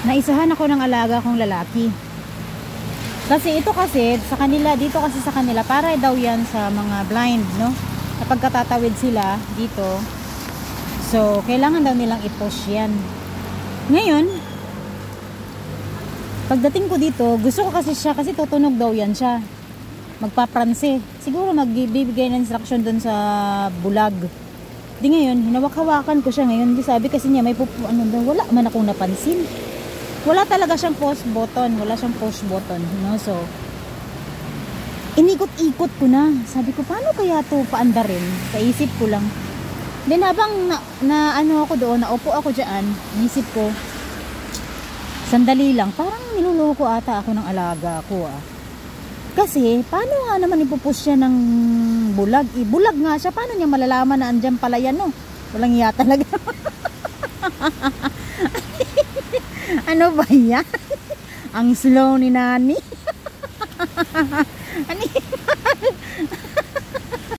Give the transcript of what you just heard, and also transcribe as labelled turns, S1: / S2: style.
S1: naisahan ako ng alaga kong lalaki. Kasi ito kasi sa kanila, dito kasi sa kanila, para daw yan sa mga blind, no? Kapag katatawid sila dito, so kailangan daw nilang i-push yan. Ngayon, pagdating ko dito, gusto ko kasi siya, kasi tutunog daw yan siya. Magpapranse. Siguro magbibigay ng instruction dun sa bulag. Di ngayon, hinawak-hawakan ko siya ngayon. Di sabi kasi niya, may wala man akong napansin. Wala talaga siyang pause button. Wala siyang push button. No? So, inikot-ikot ko na. Sabi ko, paano kaya ito paandarin? Kaisip ko lang. Then habang ano ako doon, naupo ako dyan, inisip ko, sandali lang, parang niluloko ata ako ng alaga ko ah. Kasi, paano nga naman ipupush siya ng bulag? Bulag nga siya, paano niya malalaman na andyan pala yan, no? Walang iya talaga. Ano ba yan? Ang slow ni Nani. Ano